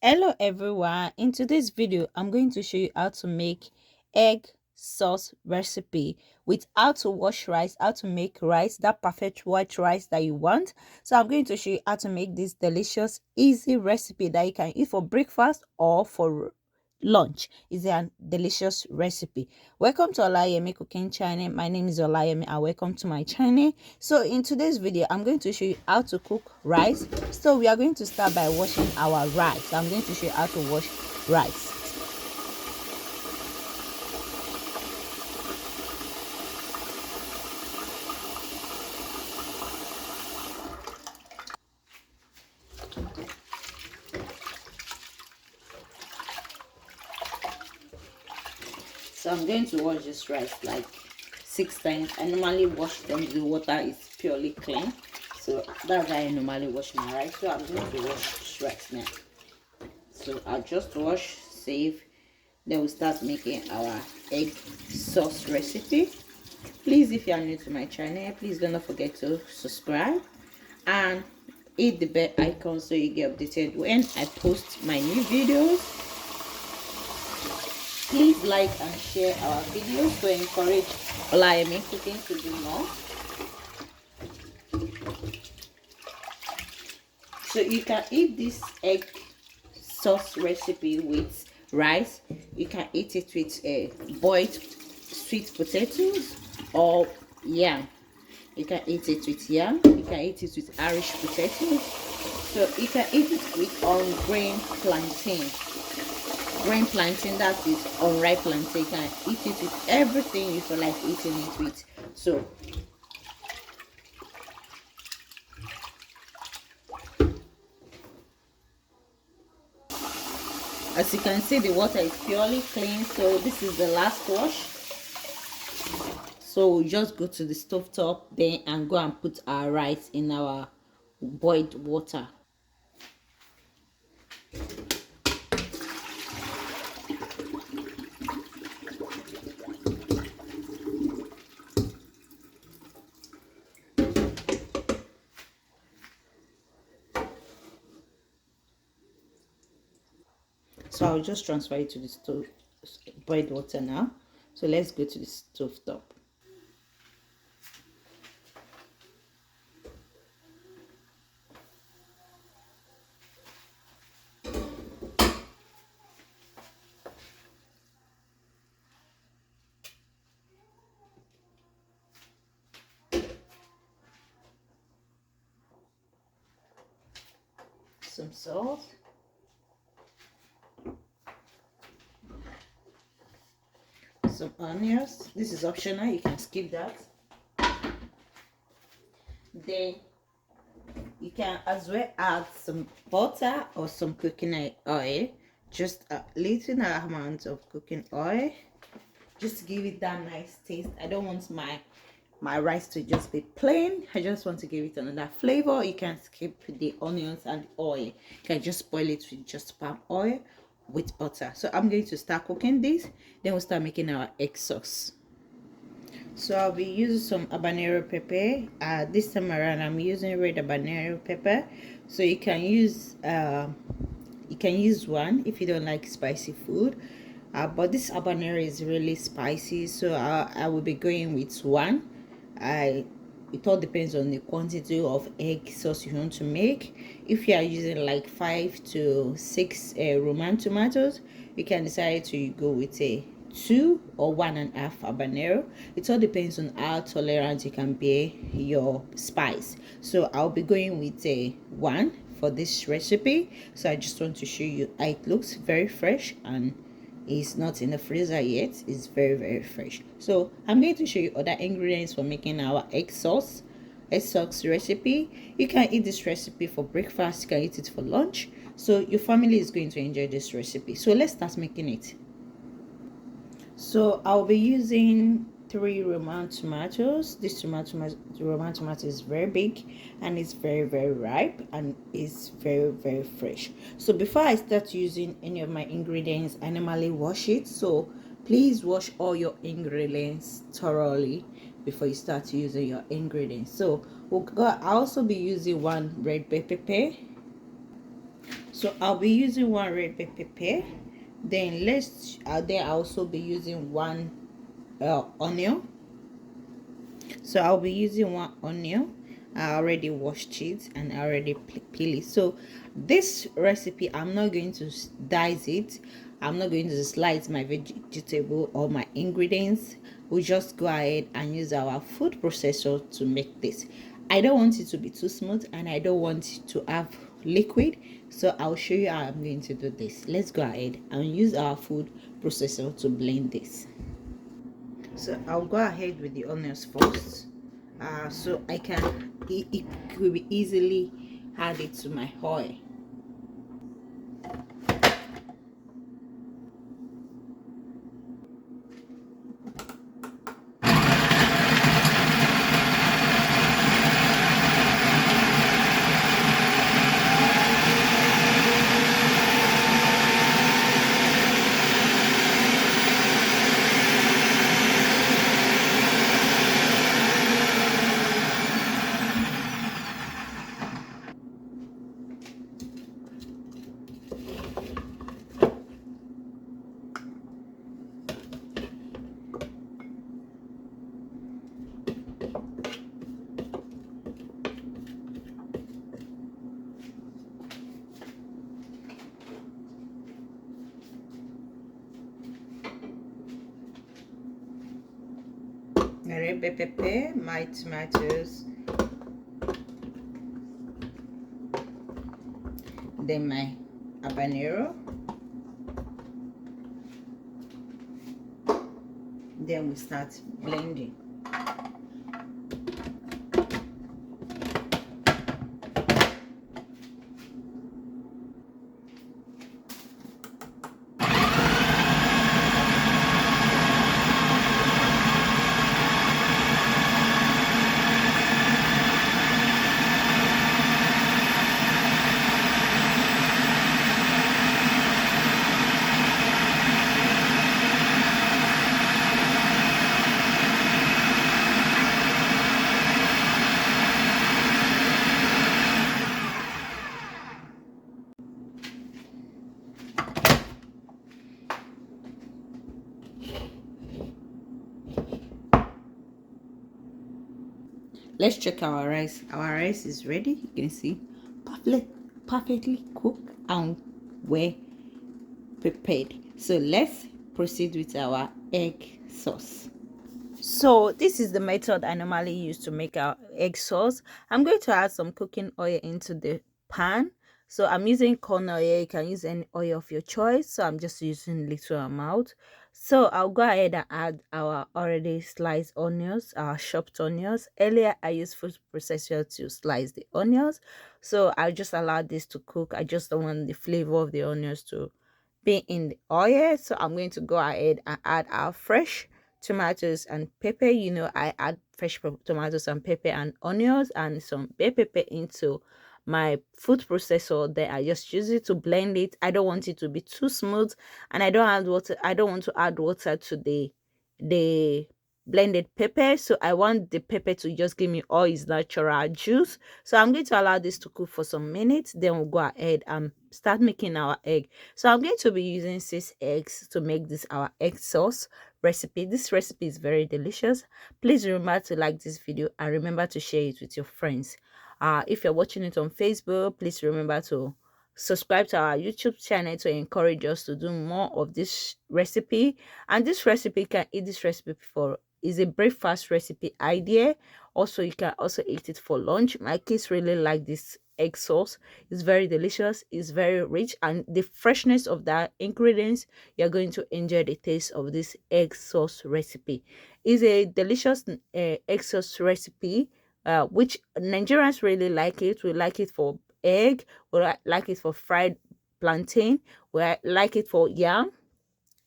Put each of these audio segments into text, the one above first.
Hello everyone, in today's video I'm going to show you how to make egg sauce recipe with how to wash rice, how to make rice, that perfect white rice that you want. So I'm going to show you how to make this delicious easy recipe that you can eat for breakfast or for lunch. Is a delicious recipe. Welcome to Olayemi cooking channel. My name is Olayemi and welcome to my channel. So in today's video I'm going to show you how to cook rice. So we are going to start by washing our rice. I'm going to show you how to wash rice. So I'm going to wash this rice like 6 times. I normally wash them, the water is purely clean, so that's why I normally wash my rice. So I'm going to wash this rice now. So I'll just wash, save, then we'll start making our egg sauce recipe. Please, if you are new to my channel, please don't forget to subscribe and hit the bell icon so you get updated when I post my new videos. Please like and share our videos to encourage Olayemi cooking to do more. So you can eat this egg sauce recipe with rice. You can eat it with boiled sweet potatoes or yam. You can eat it with yam. You can eat it with Irish potatoes. So you can eat it with green plantain. Green plantain, that is unripe plantain. You can eat it with everything you feel like eating it with. So as you can see, the water is purely clean. So this is the last wash. So we just go to the stove top then and go and put our rice in our boiled water. So I'll just transfer it to the stove boiled water now. So let's go to the stove top. Some salt, some onions. This is optional, you can skip that. Then you can as well add some butter or some cooking oil, just a little amount of cooking oil, just to give it that nice taste. I don't want my rice to just be plain. I just want to give it another flavor. You can skip the onions and oil. You can just boil it with just palm oil with butter. So I'm going to start cooking this, then we'll start making our egg sauce. So I'll be using some habanero pepper. This time around I'm using red habanero pepper. So you can use one if you don't like spicy food, but this habanero is really spicy, so I will be going with one. It all depends on the quantity of egg sauce you want to make. If you are using like 5 to 6 Roman tomatoes, you can decide to go with a 2 or 1.5 habanero. It all depends on how tolerant you can be your spice. So I'll be going with a 1 for this recipe. So I just want to show you how it looks. Very fresh and is not in the freezer yet. It's very fresh. So I'm going to show you other ingredients for making our egg sauce recipe. You can eat this recipe for breakfast, you can eat it for lunch, so your family is going to enjoy this recipe. So let's start making it. So I'll be using 3 Roman tomatoes. This Roman tomato is very big and it's very ripe and it's very fresh. So before I start using any of my ingredients, I normally wash it. So please wash all your ingredients thoroughly before you start using your ingredients. So I'll also be using 1 red bell pepper. So I'll be using one red bell pepper. Then I'll also be using one onion. So I'll be using one onion. I already washed it and I already peel it. So this recipe, I'm not going to dice it. I'm not going to slice my vegetable or my ingredients. We just go ahead and use our food processor to make this. I don't want it to be too smooth and I don't want it to have liquid, so I'll show you how I'm going to do this. Let's go ahead and use our food processor to blend this. So I'll go ahead with the onions first, so I can it could be easily added to my oil. My red bell pepper, my tomatoes, then my habanero, then we start blending. Let's check our rice. Our rice is ready. You can see perfectly cooked and well prepared. So let's proceed with our egg sauce. So this is the method I normally use to make our egg sauce. I'm going to add some cooking oil into the pan. So I'm using corn oil. You can use any oil of your choice. So I'm just using little amount. So I'll go ahead and add our already sliced onions, our chopped onions. Earlier I used food processor to slice the onions. So I just allow this to cook. I just don't want the flavor of the onions to be in the oil. So I'm going to go ahead and add our fresh tomatoes and pepper. You know, I add fresh tomatoes and pepper and onions and some bell pepper into my food processor. Then I just use it to blend it. I don't want it to be too smooth, and I don't add water. I don't want to add water to the blended pepper, so I want the pepper to just give me all its natural juice. So I'm going to allow this to cook for some minutes, then we'll go ahead and start making our egg. So I'm going to be using 6 eggs to make this our egg sauce recipe. This recipe is very delicious. Please remember to like this video and remember to share it with your friends. If you're watching it on Facebook, please remember to subscribe to our YouTube channel to encourage us to do more of this recipe. And this recipe, can eat this recipe for is a breakfast recipe idea. Also, you can also eat it for lunch. My kids really like this egg sauce. It's very delicious, it's very rich, and the freshness of the ingredients, you're going to enjoy the taste of this egg sauce recipe. It's a delicious egg sauce recipe, which Nigerians really like it. We like it for egg, we like it for fried plantain, we like it for yam,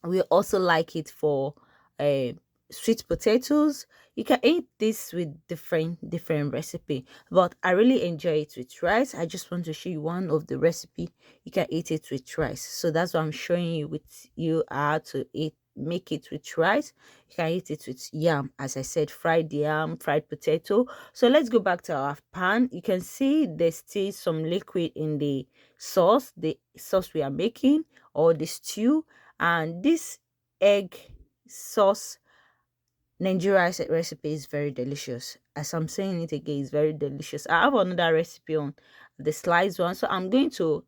we also like it for uh, sweet potatoes. You can eat this with different recipe, but I really enjoy it with rice. I just want to show you one of the recipe you can eat it with rice, so that's what I'm showing you with you how to eat make it with rice. You can eat it with yam, as I said, fried yam, fried potato. So let's go back to our pan. You can see there's still some liquid in the sauce we are making, or the stew. And this egg sauce Nigeria recipe is very delicious. As I'm saying it again, it's very delicious. I have another recipe on the sliced one. So I'm going to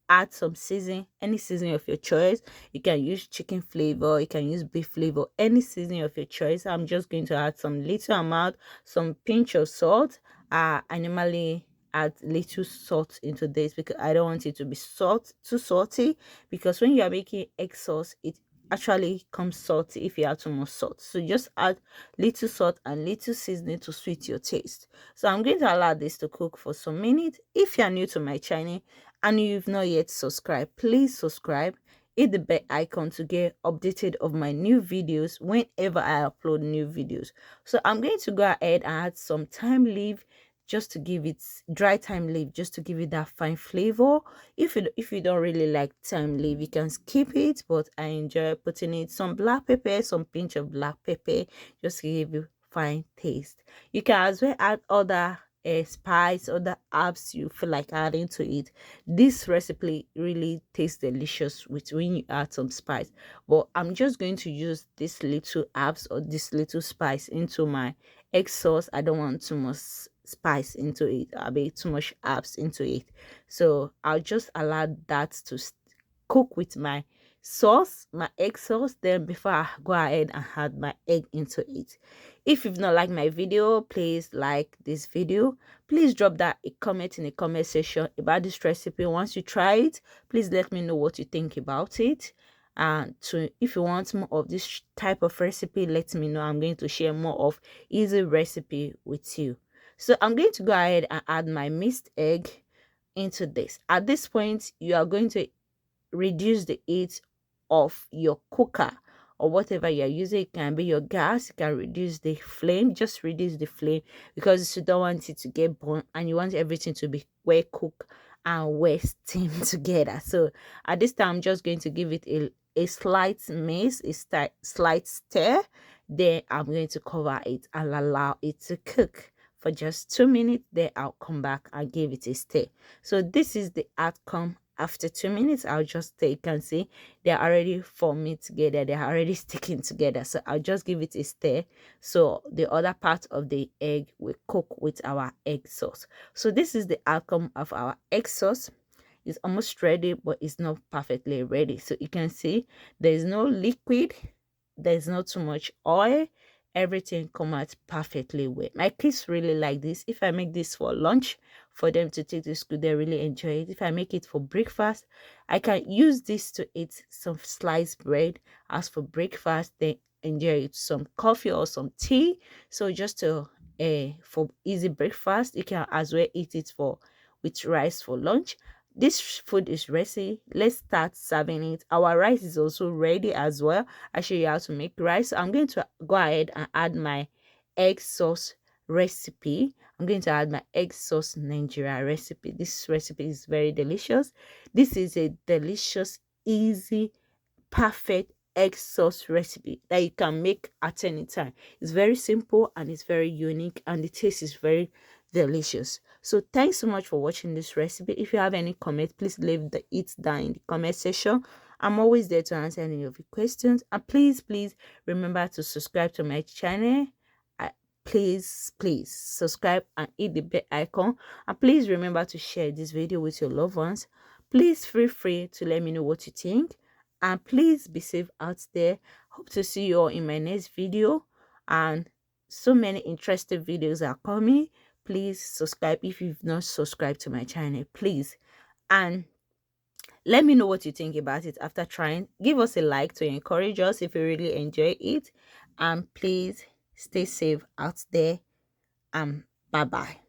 add some seasoning, any seasoning of your choice. You can use chicken flavor, you can use beef flavor, any seasoning of your choice. I'm just going to add some little amount, some pinch of salt. I normally add little salt into this because I don't want it to be too salty, because when you are making egg sauce, it actually comes salty if you add too much salt. So just add little salt and little seasoning to sweet your taste. So I'm going to allow this to cook for some minutes. If you are new to my channel and you've not yet subscribed, please subscribe. Hit the bell icon to get updated of my new videos whenever I upload new videos. So I'm going to go ahead and add some thyme leaf, just to give it dry thyme leaf, just to give it that fine flavor. If you don't really like thyme leaf, you can skip it, but I enjoy putting it some black pepper, some pinch of black pepper, just to give you fine taste. You can as well add other spice, other herbs you feel like adding to it. This recipe really tastes delicious with when you add some spice, but I'm just going to use this little herbs or this little spice into my egg sauce. I don't want too much spice into it. I'll be too much herbs into it, so I'll just allow that to cook with my sauce, my egg sauce. Then before I go ahead and add my egg into it. If you've not liked my video, please like this video. Please drop that a comment in the comment section about this recipe. Once you try it, please let me know what you think about it. And so if you want more of this type of recipe, let me know. I'm going to share more of easy recipe with you. So I'm going to go ahead and add my mixed egg into this. At this point, you are going to reduce the heat of your cooker or whatever you're using. It can be your gas. You can reduce the flame. Just reduce the flame, because you don't want it to get burnt and you want everything to be well cooked and well steamed together. So at this time, I'm just going to give it a slight mix, slight stir. Then I'm going to cover it and allow it to cook for just 2 minutes. Then I'll come back and give it a stir. So this is the outcome after 2 minutes. I'll just stir. You can see they're already forming together, they're already sticking together. So I'll just give it a stir, so the other part of the egg will cook with our egg sauce. So this is the outcome of our egg sauce. It's almost ready, but it's not perfectly ready. So you can see there's no liquid, there's not too much oil. Everything come out perfectly well. My kids really like this. If I make this for lunch for them to take to school, they really enjoy it. If I make it for breakfast, I can use this to eat some sliced bread as for breakfast. They enjoy it some coffee or some tea. So just to for easy breakfast, you can as well eat it for with rice for lunch. This food is ready. Let's start serving it. Our rice is also ready as well. I show you how to make rice. I'm going to go ahead and add my egg sauce recipe. I'm going to add my egg sauce Nigeria recipe. This recipe is very delicious. This is a delicious, easy, perfect egg sauce recipe that you can make at any time. It's very simple and it's very unique, and the taste is very delicious. So thanks so much for watching this recipe. If you have any comment, please leave it down in the comment section. I'm always there to answer any of your questions. And please remember to subscribe to my channel. Please subscribe and hit the bell icon, and please remember to share this video with your loved ones. Please feel free to let me know what you think, and please be safe out there. Hope to see you all in my next video, and so many interesting videos are coming. Please subscribe if you've not subscribed to my channel, please. And let me know what you think about it after trying. Give us a like to encourage us if you really enjoy it, and please stay safe out there, and bye bye.